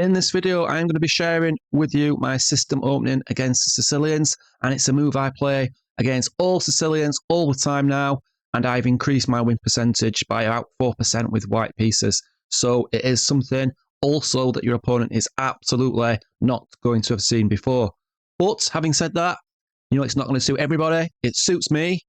In this video, I'm going to be sharing with you my system opening against the Sicilians, and it's a move I play against all Sicilians all the time now, and I've increased my win percentage by about 4% with white pieces. So it is something also that your opponent is absolutely not going to have seen before. But having said that, it's not going to suit everybody. It suits me.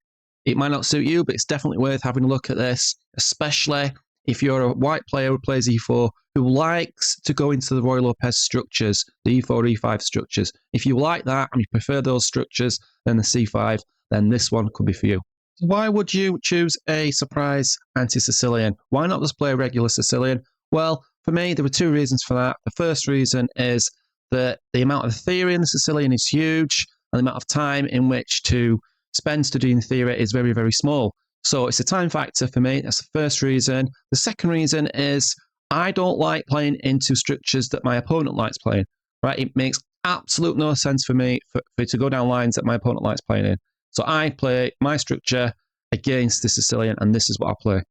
It might not suit you, but it's definitely worth having a look at this, especially if you're a white player who plays e4, who likes to go into the Roy Lopez structures, the e4, e5 structures. If you like that and you prefer those structures than the c5, then this one could be for you. Why would you choose a surprise anti-Sicilian? Why not just play a regular Sicilian? Well, for me, there were two reasons for that. The first reason is that the amount of theory in the Sicilian is huge, and the amount of time in which to spend studying theory is very, very small. So it's a time factor for me. That's the first reason. The second reason is I don't like playing into structures that my opponent likes playing. Right? It makes absolute no sense for me for it to go down lines that my opponent likes playing in. So I play my structure against the Sicilian, and this is what I play.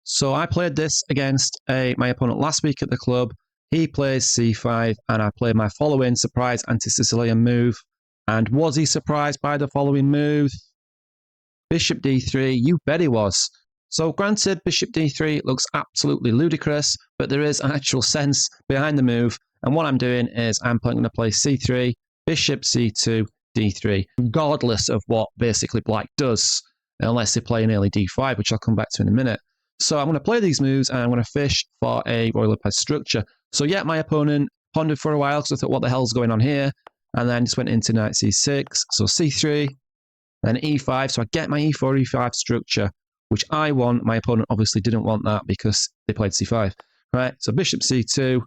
So I played this against my opponent last week at the club. He plays c5, and I played my following surprise anti-Sicilian move. And was he surprised by the following move? Bishop d3, you bet he was. So granted, bishop d3 looks absolutely ludicrous, but there is an actual sense behind the move. And what I'm doing is I'm going to play c3, bishop c2, d3, regardless of what basically black does, unless they play an early d5, which I'll come back to in a minute. So I'm going to play these moves, and I'm going to fish for a Roy Lopez structure. So yeah, my opponent pondered for a while, because I thought, what the hell's going on here? And then just went into knight c6, so c3, then e5, so I get my e4, e5 structure, which I want. My opponent obviously didn't want that because they played c5. Right, so bishop c2,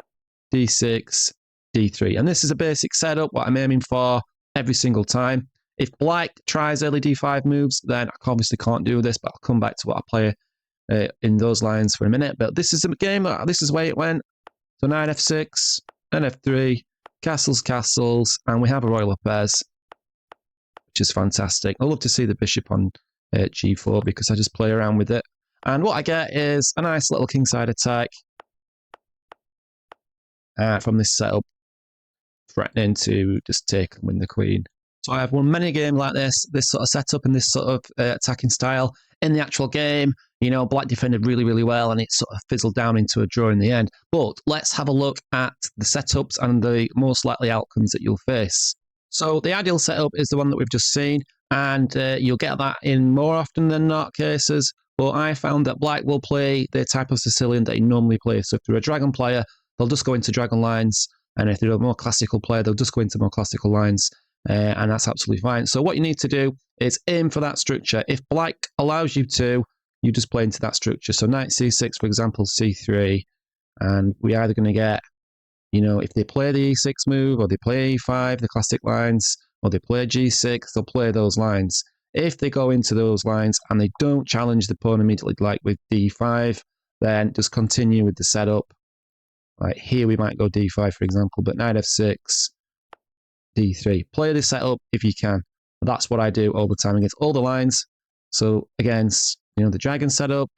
d6, d3. And this is a basic setup, what I'm aiming for every single time. If black tries early d5 moves, then I obviously can't do this, but I'll come back to what I play in those lines for a minute. But this is a game, this is the way it went. So knight f6, and f3, castles, and we have a Roy Lopez, which is fantastic. I love to see the bishop on g4 because I just play around with it. And what I get is a nice little kingside attack from this setup, threatening to just take and win the queen. So I have won many games like this sort of setup and this sort of attacking style. In the actual game, black defended really, really well, and it sort of fizzled down into a draw in the end. But let's have a look at the setups and the most likely outcomes that you'll face. So the ideal setup is the one that we've just seen, and you'll get that in more often than not cases. But I found that black will play the type of Sicilian that he normally plays. So if they're a dragon player, they'll just go into dragon lines, and if they're a more classical player, they'll just go into more classical lines, and that's absolutely fine. So what you need to do is aim for that structure. If black allows you to, you just play into that structure. So knight c6, for example, c3, and we're either going to get, if they play the e6 move, or they play e5, the classic lines, or they play g6, they'll play those lines. If they go into those lines and they don't challenge the pawn immediately, like with d5, then just continue with the setup. Like here we might go d5, for example, but knight f6, d3. Play the setup if you can. That's what I do all the time against all the lines. So against, the dragon setup,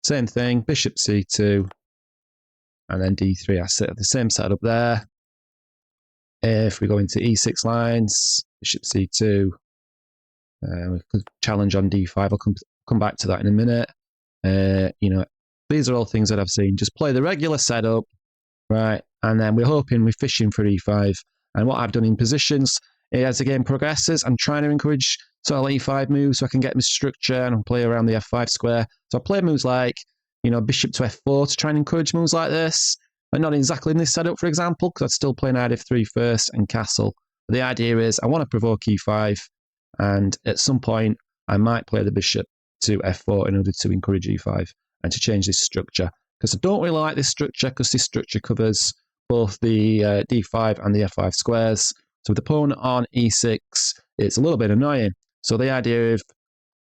same thing, bishop c2, and then d3. I set the same setup there. If we go into e6 lines, bishop c2, we could challenge on d5. I'll come back to that in a minute. These are all things that I've seen. Just play the regular setup, right? And then we're hoping we're fishing for e5. And what I've done in positions, as the game progresses, I'm trying to encourage sort of e5 moves so I can get my structure and play around the f5 square. So I play moves like, bishop to f4 to try and encourage moves like this. But not exactly in this setup, for example, because I'd still play knight f3 first and castle. But the idea is I want to provoke e5, and at some point I might play the bishop to f4 in order to encourage e5 and to change this structure. Because I don't really like this structure, because this structure covers both the d5 and the f5 squares. So with the pawn on e6, it's a little bit annoying. So the idea of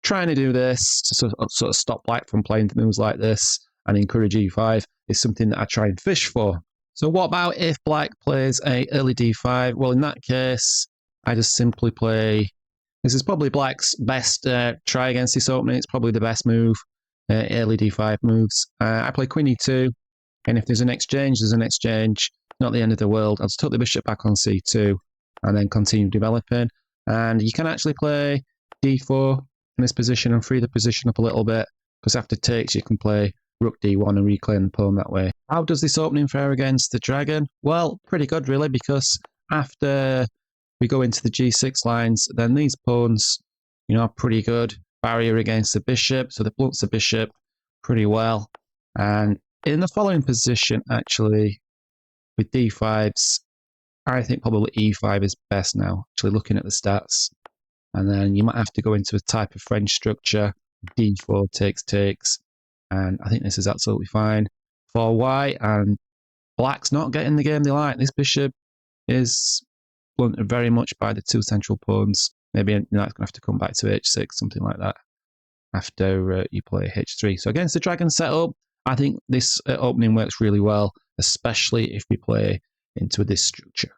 trying to do this to sort of stop black from playing moves like this and encourage e5 is something that I try and fish for. So what about if black plays a early d5? Well, in that case, I just simply play... This is probably black's best try against this opening. It's probably the best move, early d5 moves. I play queen e2, and if there's an exchange, there's an exchange. not the end of the world. I'll just took the bishop back on c2 and then continue developing. And you can actually play d4 in this position and free the position up a little bit, because after takes you can play rook d1 and reclaim the pawn that way. How does this opening fare against the dragon? Well, pretty good really, because after we go into the g6 lines, then these pawns, are pretty good barrier against the bishop, so they blunts the bishop pretty well. And in the following position, actually, with d5s, I think probably e5 is best now, actually looking at the stats. And then you might have to go into a type of French structure, d4 takes, and I think this is absolutely fine for white, and black's not getting the game they like. This bishop is blunted very much by the two central pawns. Maybe it's going to have to come back to h6, something like that, after you play h3. So against the dragon setup, I think this opening works really well, especially if we play into this structure.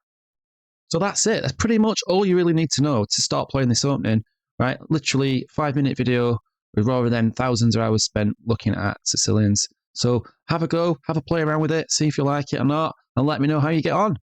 So that's it. That's pretty much all you really need to know to start playing this opening, right? Literally 5-minute video rather than thousands of hours spent looking at Sicilians. So have a go, have a play around with it, see if you like it or not, and let me know how you get on.